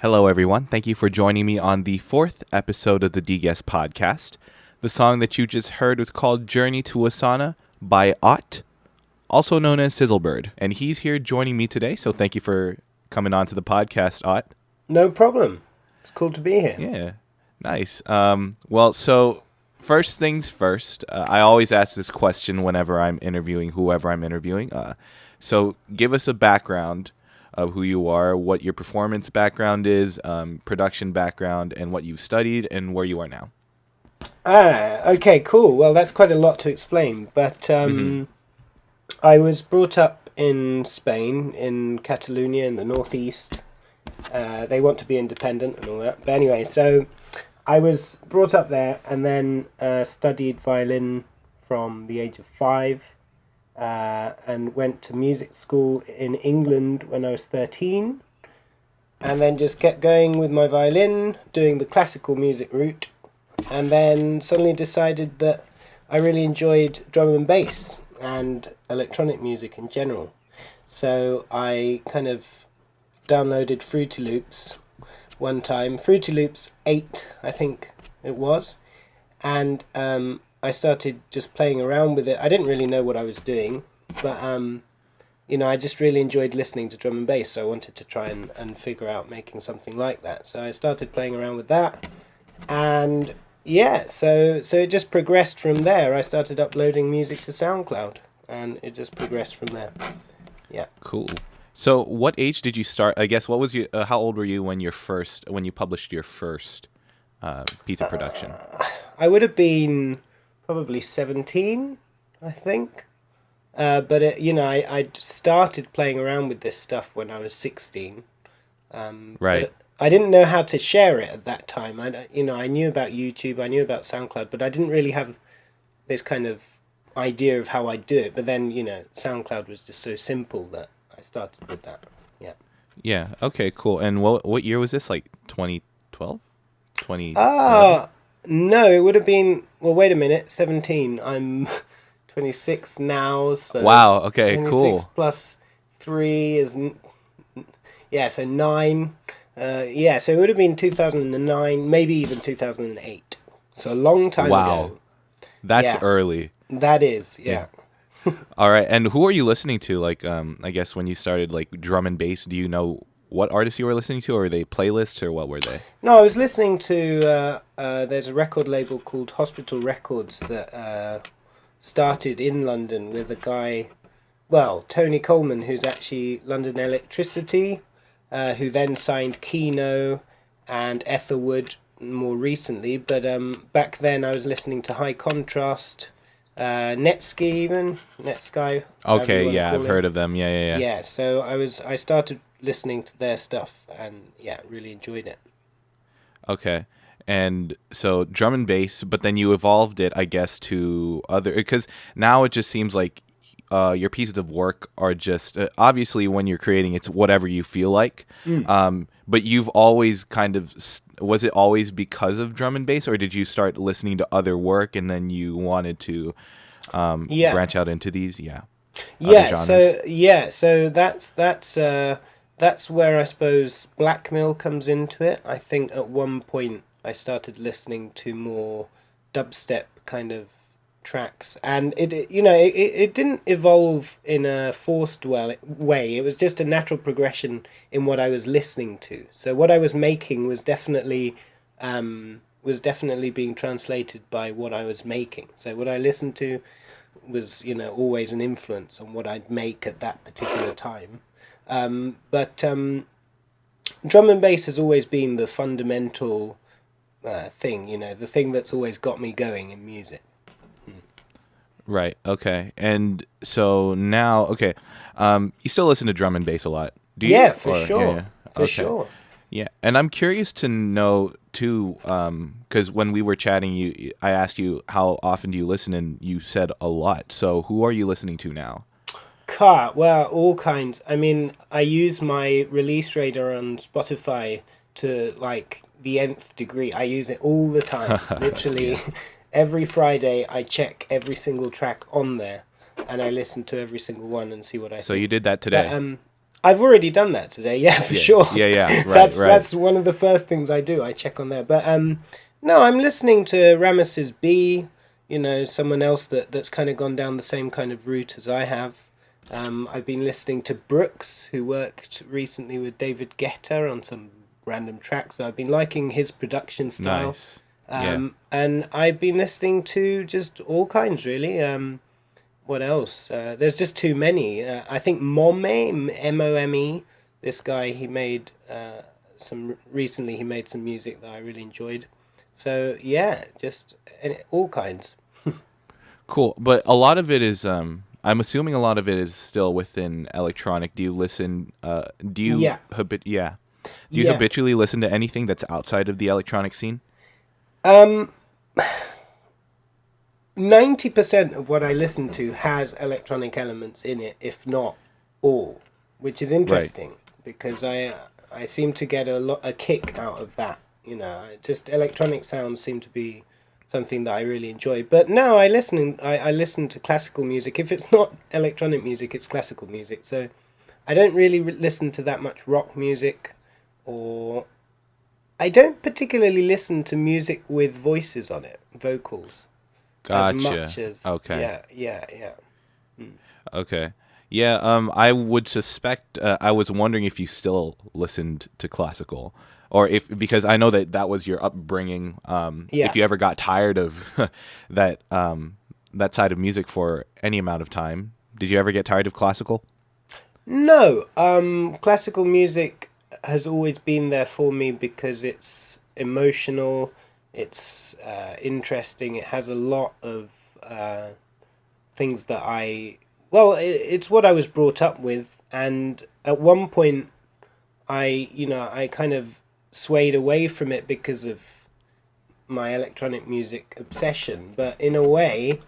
Hello, everyone. Thank you for joining me on the fourth episode of the Deguess Podcast. The song that you just heard was called Journey to Asana by Ott, also known as SizzleBird. And he's here joining me today, so thank you for coming on to the podcast, Ott. No problem. It's cool to be here. Yeah, nice. So first things first, I always ask this question whenever I'm interviewing whoever I'm interviewing. So give us a background of who you are, what your performance background is, production background, and what you've studied and where you are now. Okay, cool. Well, that's quite a lot to explain, but I was brought up in Spain, in Catalonia, in the northeast. They want to be independent and all that. But anyway, so I was brought up there and then studied violin from the age of 5. And went to music school in England when I was 13, and then just kept going with my violin, doing the classical music route, and then suddenly decided that I really enjoyed drum and bass and electronic music in general. So I kind of downloaded Fruity Loops one time, Fruity Loops 8 I think it was, and I started just playing around with it. I didn't really know what I was doing, but I just really enjoyed listening to drum and bass, so I wanted to try and figure out making something like that. So I started playing around with that, and yeah, so it just progressed from there. I started uploading music to SoundCloud, and it just progressed from there. Yeah. Cool. So what age did you start? I guess, what was you? How old were you when you published your first piece of production? I would have been probably 17, I think. But I started playing around with this stuff when I was 16. Right. I didn't know how to share it at that time. I knew about YouTube, I knew about SoundCloud, but I didn't really have this kind of idea of how I'd do it. But then, SoundCloud was just so simple that I started with that. Yeah. Yeah. Okay. Cool. And what year was this? Like 2012, 20. No, it would have been. Well, wait a minute. 17. I'm 26 now. So wow. Okay. 26 Cool. plus 3 is. Yeah. So 9. Yeah. So it would have been 2009, maybe even 2008. So a long time ago. Wow. That's Yeah. early. That is. Yeah. All right. And who are you listening to? Like, I guess when you started like drum and bass, do you know what artists you were listening to, or were they playlists, or what were they? No, I was listening to. There's a record label called Hospital Records that started in London with a guy, Tony Coleman, who's actually London Electricity, who then signed Keno and Etherwood more recently. But back then I was listening to High Contrast, Netsky. Okay, yeah, I've heard of them. Yeah. Yeah, so I started listening to their stuff and really enjoyed it. Okay. And so drum and bass, but then you evolved it, I guess, to other, because now it just seems like your pieces of work are just, obviously when you're creating, it's whatever you feel like. But you've always was it always because of drum and bass, or did you start listening to other work and then you wanted to branch out into these? So that's where I suppose blackmail comes into it. I think at one point I started listening to more dubstep kind of tracks, and it didn't evolve in a forced way. It was just a natural progression in what I was listening to. So what I was making was definitely being translated by what I was making. So what I listened to was always an influence on what I'd make at that particular time. But drum and bass has always been the fundamental thing, the thing that's always got me going in music. Right. Okay. And so now, okay, you still listen to drum and bass a lot, do you? Yeah, for sure. Yeah. For sure. Yeah, and I'm curious to know too, because when we were chatting, I asked you how often do you listen, and you said a lot. So who are you listening to now? Well, all kinds. I mean, I use my release radar on Spotify to like the nth degree. I use it all the time. Literally, every Friday I check every single track on there, and I listen to every single one and see what I think. So you did that today? I've already done that today. Yeah, for Yeah, sure. yeah, yeah. Right, That's right. one of the first things I do. I check on there. But no, I'm listening to Ramesses B. Someone else that's kind of gone down the same kind of route as I have. I've been listening to Brooks, who worked recently with David Guetta on some random tracks. So I've been liking his production style. Nice. Yeah. And I've been listening to just all kinds, really. What else? There's just too many. I think Mome, this guy, he made recently he made some music that I really enjoyed. So yeah, just all kinds. Cool. But a lot of it is I'm assuming a lot of it is still within electronic. Do you listen do you Yeah, yeah. Do you yeah. habitually listen to anything that's outside of the electronic scene? Um, 90% of what I listen to has electronic elements in it, if not all, which is Right. interesting because I seem to get a kick out of that. Just electronic sounds seem to be something that I really enjoy. But no, I listen to classical music. If it's not electronic music, it's classical music. So I don't really listen to that much rock music, or I don't particularly listen to music with voices on it, vocals, as Gotcha. much as Okay. yeah. Okay. Yeah, I would suspect I was wondering if you still listened to classical or if because I know that that was your upbringing Yeah. if you ever got tired of that that side of music for any amount of time. Did you ever get tired of classical? No, classical music has always been there for me because it's emotional, it's interesting, it has a lot of things that it's what I was brought up with, and at one point I kind of swayed away from it because of my electronic music obsession, but in a way,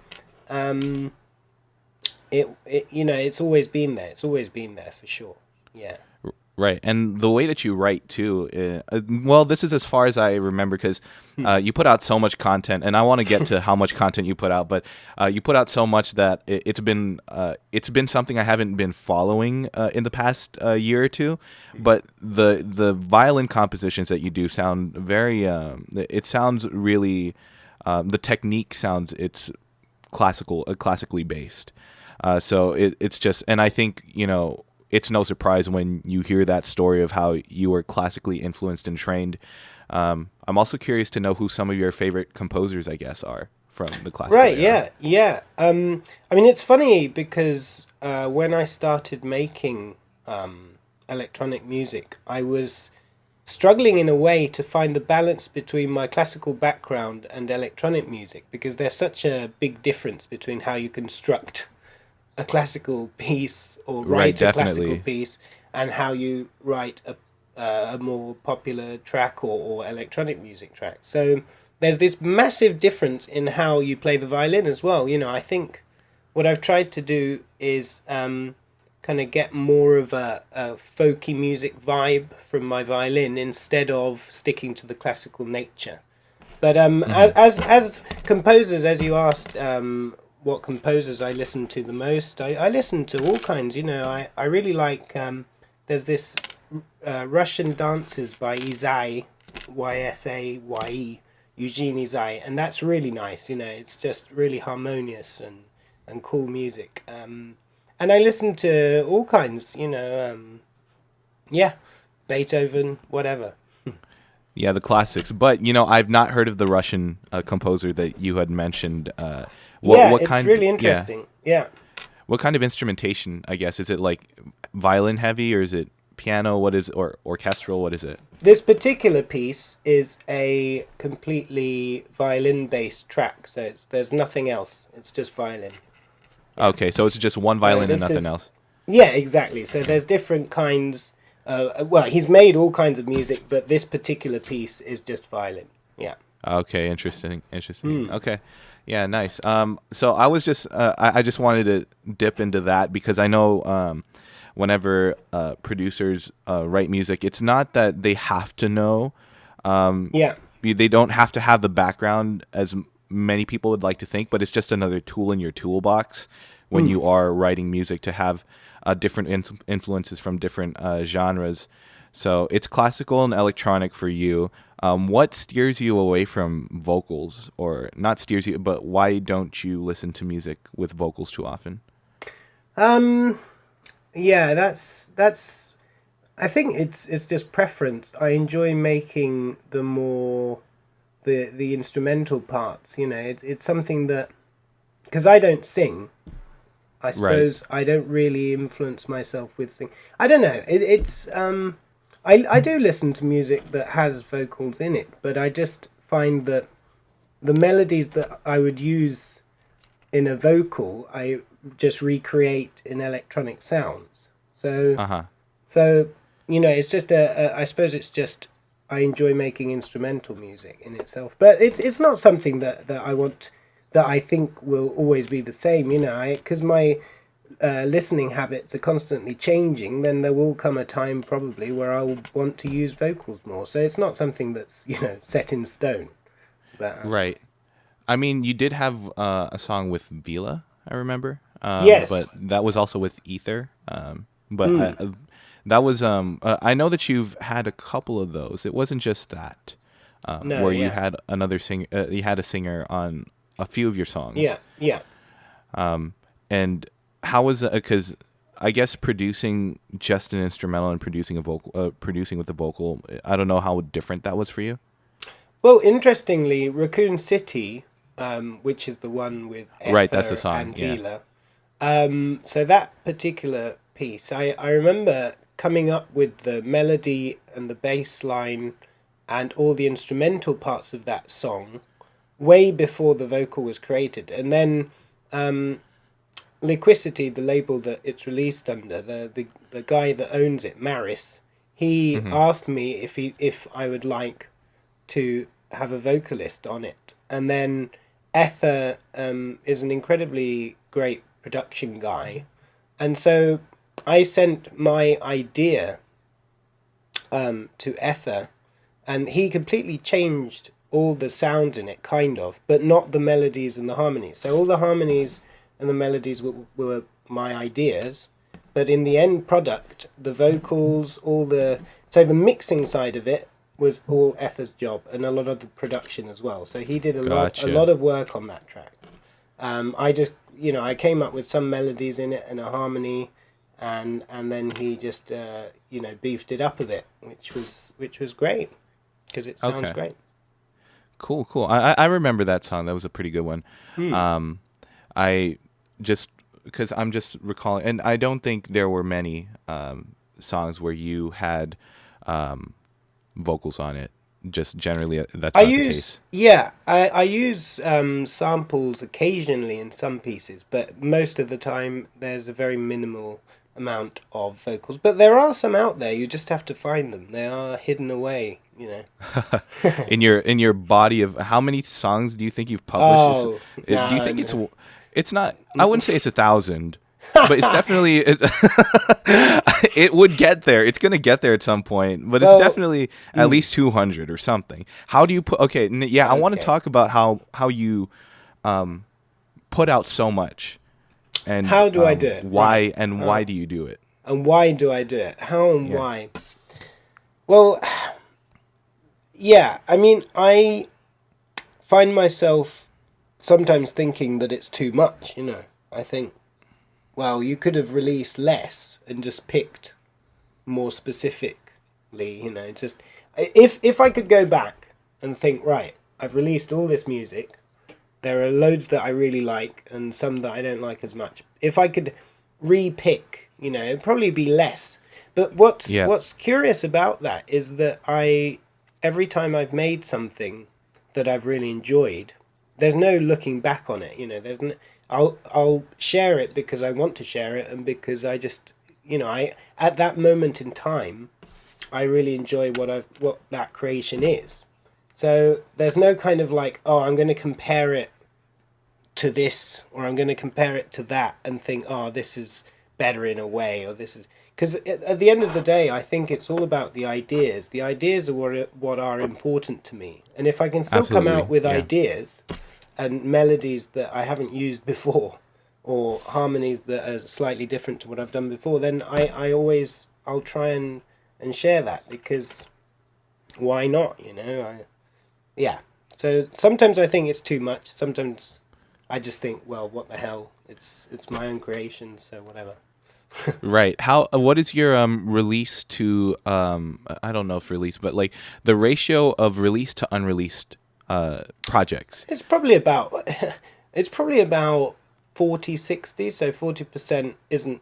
um, it's always been there. It's always been there for sure. Yeah. Right, and the way that you write too. Well, this is as far as I remember because you put out so much content, and I want to get to how much content you put out. But you put out so much that it's been something I haven't been following in the past year or two. But the violin compositions that you do sound very. It sounds really. The technique sounds it's classically based. So it's just, and I think it's no surprise when you hear that story of how you were classically influenced and trained. I'm also curious to know who some of your favorite composers, I guess, are from the classical Right. era. Yeah. Yeah. I mean, it's funny because when I started making electronic music, I was struggling in a way to find the balance between my classical background and electronic music because there's such a big difference between how you construct a classical piece or Right, write a classical definitely. piece and how you write a more popular track or electronic music track. So there's this massive difference in how you play the violin as well. I think what I've tried to do is kind of get more of a folky music vibe from my violin instead of sticking to the classical nature. But Hmm. as composers, as you asked, what composers I listen to the most, I listen to all kinds. I really like. There's this Russian dances by HXaY, YSAYE, Eugene HXaY, and that's really nice. It's just really harmonious and cool music. And I listen to all kinds. Yeah, Beethoven, whatever. Yeah, the classics. But I've not heard of the Russian composer that you had mentioned. Yeah, What it's kind? really Yeah, interesting. Yeah. what kind of instrumentation? I guess is it like violin heavy or is it piano? What is or orchestral? What is it? This particular piece is a completely violin-based track, so there's nothing else. It's just violin. Yeah. Okay, so it's just one So violin and this nothing is else. yeah, exactly. So there's different kinds. Well, he's made all kinds of music, but this particular piece is just violin. Yeah. Okay, interesting, interesting. Okay, yeah, nice. So I was just, I just wanted to dip into that because I know, whenever producers write music, it's not that they have to know, Yeah. they don't have to have the background as many people would like to think, but it's just another tool in your toolbox when you are writing music to have different influences from different genres. So it's classical and electronic for you. What steers you away from vocals, or not steers you, but why don't you listen to music with vocals too often? Yeah, that's. I think it's just preference. I enjoy making the instrumental parts. It's something that, because I don't sing, I suppose I don't really influence myself with sing. I don't know. I do listen to music that has vocals in it, but I just find that the melodies that I would use in a vocal, I just recreate in electronic sounds. So it's just I suppose it's just I enjoy making instrumental music in itself, but it's not something that I want, that I think will always be the same. Because my listening habits are constantly changing, then there will come a time probably where I will want to use vocals more. So it's not something that's set in stone. But, Right. I mean, you did have a song with Vila, I remember. Yes. But that was also with Ether. That was I know that you've had a couple of those. It wasn't just that. Where you had another singer. You had a singer on a few of your songs. Yeah. And how was it? Because I guess producing just an instrumental and producing with a vocal, I don't know how different that was for you. Well, interestingly, Raccoon City, which is the one with Ether that's the song, and Vila. So that particular piece, I remember coming up with the melody and the bass line and all the instrumental parts of that song way before the vocal was created. And then Liquicity, the label that it's released under, the guy that owns it, Maris, he asked me if I would like to have a vocalist on it. And then Ether is an incredibly great production guy, and so I sent my idea to Ether, and he completely changed all the sounds in it, kind of, but not the melodies and the harmonies. So all the harmonies and the melodies were my ideas, but in the end product, the vocals, so the mixing side of it was all Ether's job, and a lot of the production as well. So he did a lot of work on that track. I just, I came up with some melodies in it and a harmony, and then he just, beefed it up a bit, which was great, because it sounds great. Cool. I remember that song. That was a pretty good one. I just, because I'm just recalling, and I don't think there were many songs where you had vocals on it. Just generally, that's not the case. Yeah, I use samples occasionally in some pieces, but most of the time there's a very minimal amount of vocals. But there are some out there. You just have to find them. They are hidden away, in your body of, how many songs do you think you've published? Do you think it's not? I wouldn't say it's 1,000. But it's definitely it would get there. It's gonna get there at some point. But it's definitely at least 200 or something. How do you put? I want to talk about how you put out so much, and how do I do it? Why why do you do it? And why do I do it? How and why? Well, yeah. I mean, I find myself sometimes thinking that it's too much. I think, well, you could have released less and just picked more specifically, just if I could go back and think, right, I've released all this music, there are loads that I really like and some that I don't like as much. If I could re-pick, it'd probably be less. But what's curious about that is that every time I've made something that I've really enjoyed, there's no looking back on it, there's no, I'll share it because I want to share it, and because I just, I at that moment in time, I really enjoy what that creation is. So there's no kind of like, oh, I'm going to compare it to this, or I'm going to compare it to that, and think, oh, this is better in a way, or this is, because at the end of the day, I think it's all about the ideas. The ideas are what are important to me, and if I can still come out with ideas and melodies that I haven't used before, or harmonies that are slightly different to what I've done before, then I'll try and share that, because why not? Yeah. So sometimes I think it's too much. Sometimes I just think, well, what the hell? It's my own creation, so whatever. Right. What is your release to I don't know if release, but like the ratio of released to unreleased projects? It's probably about it's probably about 40-60. So 40% isn't.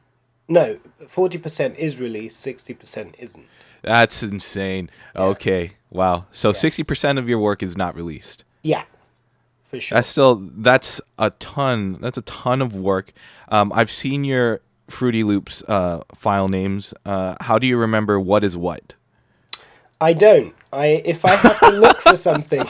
No, 40% is released. 60% isn't. That's insane. Yeah. Okay. Wow. So Yeah. 60% of your work is not released. Yeah, for sure. That's a ton. That's a ton of work. I've seen your Fruity Loops file names. How do you remember what is what? I don't. If I have to look for something,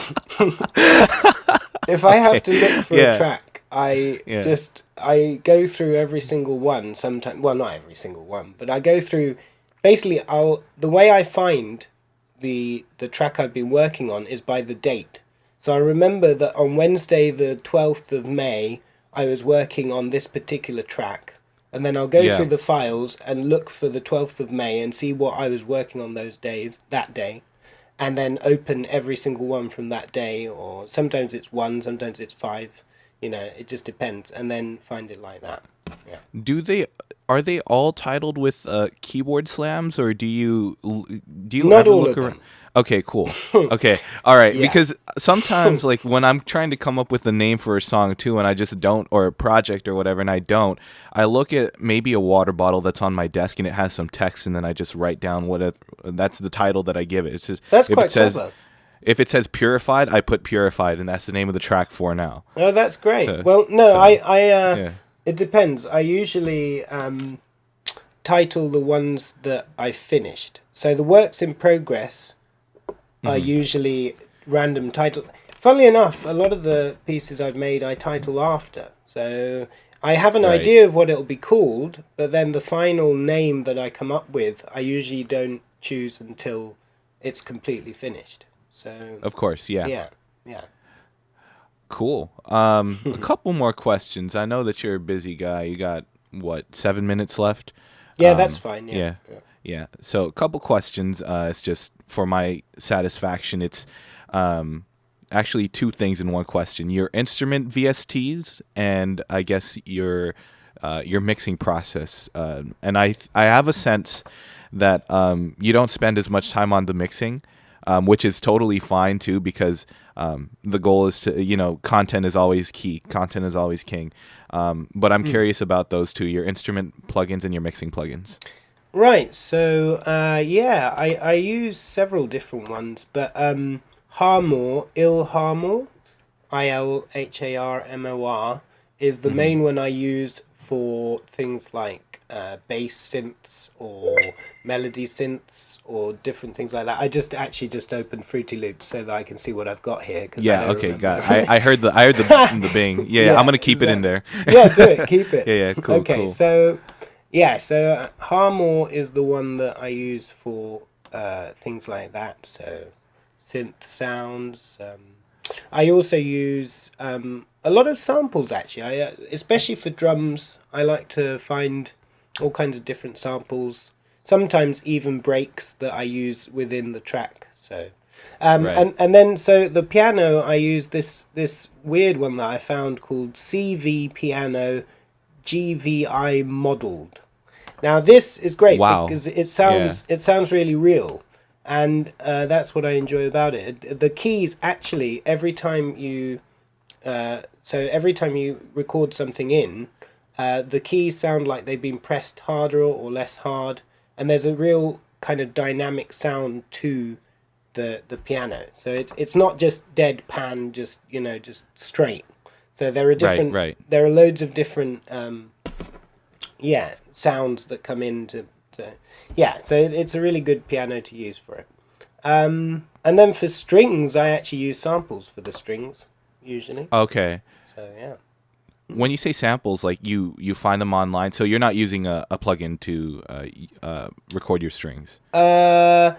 if I have to look for a track, I go through every single one. Sometimes, well, not every single one, but I go through. Basically, the way I find the track I've been working on is by the date. So I remember that on Wednesday, the 12th of May, I was working on this particular track. And then I'll go through the files and look for the 12th of May and see what I was working on that day. And then open every single one from that day, or sometimes it's 1, sometimes it's 5. It just depends. And then find it like that. Yeah. Are they all titled with keyboard slams, or do you Not ever all look of around? them. Okay, cool. Okay, all right. Yeah. Because sometimes, like when I'm trying to come up with a name for a song too, and I just don't, or a project or whatever, and I look at maybe a water bottle that's on my desk and it has some text, and then I just write down that's the title that I give it. It's just, That's quite clever. if it says Purified, I put Purified, and that's the name of the track for now. Oh, that's great. Well, no, it depends. I usually title the ones that I finished. So the works in progress are usually random title. Funnily enough, a lot of the pieces I've made I title after. So I have an idea of what it'll be called, but then the final name that I come up with, I usually don't choose until it's completely finished. So Of course, yeah. Yeah. Cool. A couple more questions. I know that you're a busy guy. You got, 7 minutes left? Yeah, that's fine. Yeah. So a couple questions. It's just for my satisfaction. It's actually two things in one question. Your instrument VSTs, and I guess your mixing process. And I have a sense that you don't spend as much time on the mixing, which is totally fine too, because the goal is to, content is always key. Content is always king. But I'm curious about those two, your instrument plugins and your mixing plugins. Right, so I use several different ones, but Ilharmor, ILHARMOR, is the main one I use for things like bass synths or melody synths or different things like that. I just opened Fruity Loops so that I can see what I've got here. Got it. I heard the bing. Yeah, I'm gonna keep it in there. Yeah, do it. Keep it. Yeah, cool. Okay, cool. so Harmor is the one that I use for things like that. So synth sounds. I also use a lot of samples actually. Especially for drums, I like to find all kinds of different samples. Sometimes even breaks that I use within the track. So, and then the piano, I use this weird one that I found called CV Piano GVI modeled. Now this is great because it sounds really real, and that's what I enjoy about it. The keys actually every time you record something in, the keys sound like they've been pressed harder or less hard, and there's a real kind of dynamic sound to the piano. So it's not just deadpan, just straight. So there are different. Right. There are loads of different sounds that come into. So it's a really good piano to use for it. And then for strings, I actually use samples for the strings usually. Okay. So yeah. When you say samples, like you find them online, so you're not using a plugin to record your strings. No,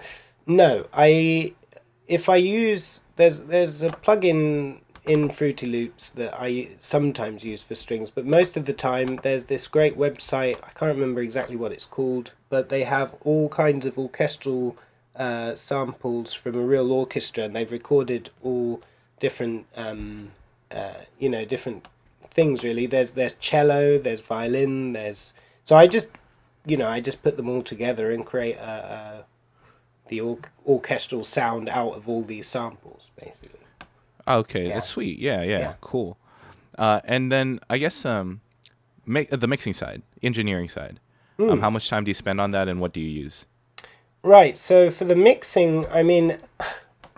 if I use there's a plugin in Fruity Loops that I sometimes use for strings, but most of the time there's this great website, I can't remember exactly what it's called, but they have all kinds of orchestral samples from a real orchestra, and they've recorded all different different things really. There's cello, there's violin, there's so I just put them all together and create the orchestral sound out of all these samples, basically. Okay, that's sweet. Yeah, cool. And then I guess the mixing side, engineering side. How much time do you spend on that, and what do you use? Right. So for the mixing, I mean,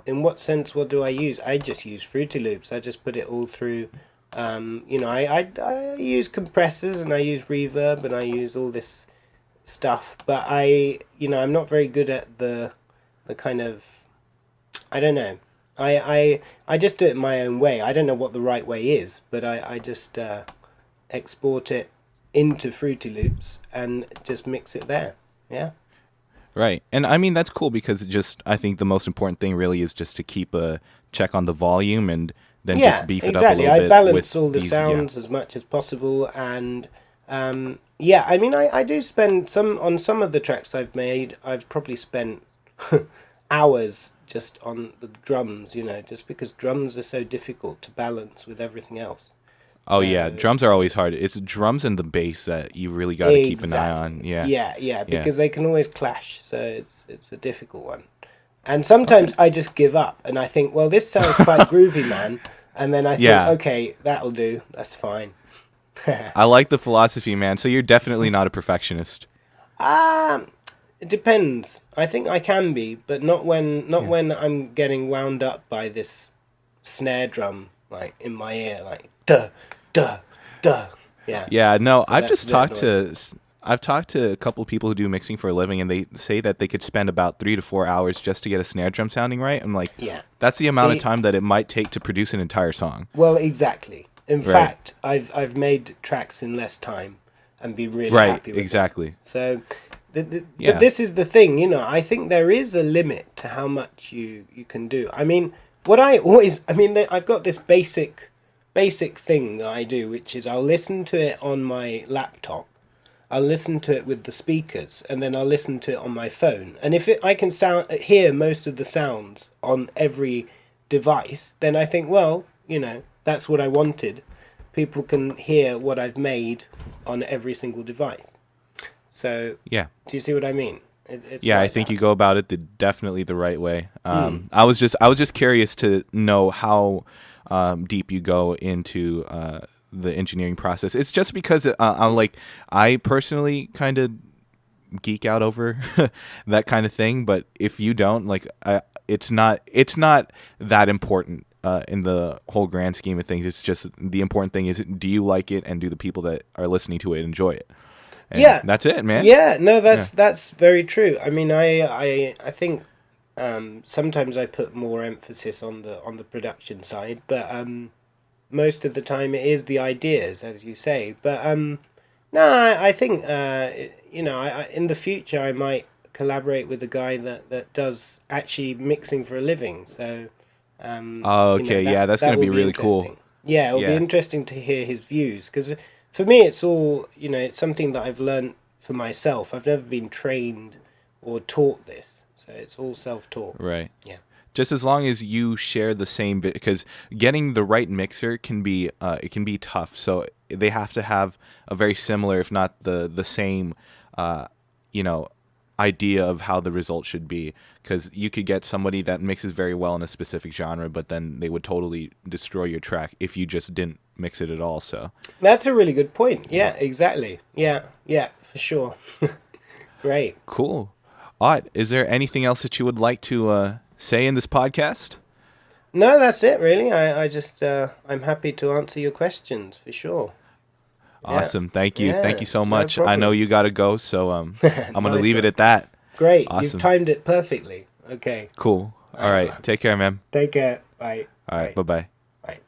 in what sense? What do I use? I just use Fruity Loops. I just put it all through. I use compressors and I use reverb and I use all this stuff, but I'm not very good at the kind of, I don't know. I just do it my own way. I don't know what the right way is, but I just export it into Fruity Loops and just mix it there. Yeah. Right. And I mean, that's cool because I think the most important thing really is just to keep a check on the volume and then just beef it up a little bit. I balance all the sounds as much as possible. And I mean, I do spend on some of the tracks I've made, I've probably spent hours just on the drums, just because drums are so difficult to balance with everything else. Oh, yeah. Drums are always hard. It's drums and the bass that you really got to keep an eye on. Yeah. Yeah, because they can always clash. So it's a difficult one. And sometimes I just give up and I think, well, this sounds quite groovy, man. And then I think, okay, that'll do. That's fine. I like the philosophy, man. So you're definitely not a perfectionist. It depends. I think I can be, but not when I'm getting wound up by this snare drum like in my ear, like duh, duh, duh. Yeah. Yeah. No, so I've talked to a couple of people who do mixing for a living, and they say that they could spend about 3 to 4 hours just to get a snare drum sounding right. I'm like, that's the amount of time that it might take to produce an entire song. Well, exactly. In fact, I've made tracks in less time and been really happy with them. So, but this is the thing, I think there is a limit to how much you can do. I mean, I've got this basic thing that I do, which is I'll listen to it on my laptop. I'll listen to it with the speakers, and then I'll listen to it on my phone. And if I can hear most of the sounds on every device, then I think, well, that's what I wanted. People can hear what I've made on every single device. So, do you see what I mean? I think you go about it definitely the right way. I was just curious to know how deep you go into the engineering process. It's just because I personally kind of geek out over that kind of thing, but if you don't, it's not that important in the whole grand scheme of things. It's just the important thing is, do you like it, and do the people that are listening to it enjoy it? And that's it, man. Yeah, no, that's very true. I mean, I think sometimes I put more emphasis on the production side, but most of the time it is the ideas, as you say. But no, I think in the future I might collaborate with a guy that does actually mixing for a living. So that's going to be really cool. Yeah, it'll be interesting to hear his views, because for me it's all it's something that I've learned for myself. I've never been trained or taught this, so it's all self-taught. Right. Yeah. Just as long as you share the same bit, because getting the right mixer can be tough. So they have to have a very similar, if not the same, idea of how the result should be. Because you could get somebody that mixes very well in a specific genre, but then they would totally destroy your track if you just didn't mix it at all. So that's a really good point. Yeah, exactly. Yeah, for sure. Great. Cool. All right. Is there anything else that you would like to say in this podcast? No, that's it really. I just I'm happy to answer your questions for sure. Awesome. Thank you. Thank you so much. I know you got to go, so I'm going to leave it at that. Great. Awesome. You've timed it perfectly. Okay. Cool. All right. Take care, man. Take care. Bye. All right. Bye-bye. Bye.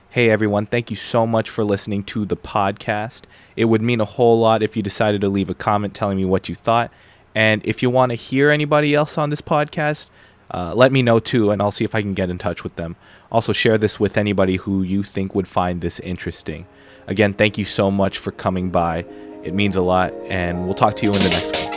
Hey, everyone. Thank you so much for listening to the podcast. It would mean a whole lot if you decided to leave a comment telling me what you thought. And if you want to hear anybody else on this podcast, let me know too, and I'll see if I can get in touch with them. Also, share this with anybody who you think would find this interesting. Again, thank you so much for coming by. It means a lot, and we'll talk to you in the next one.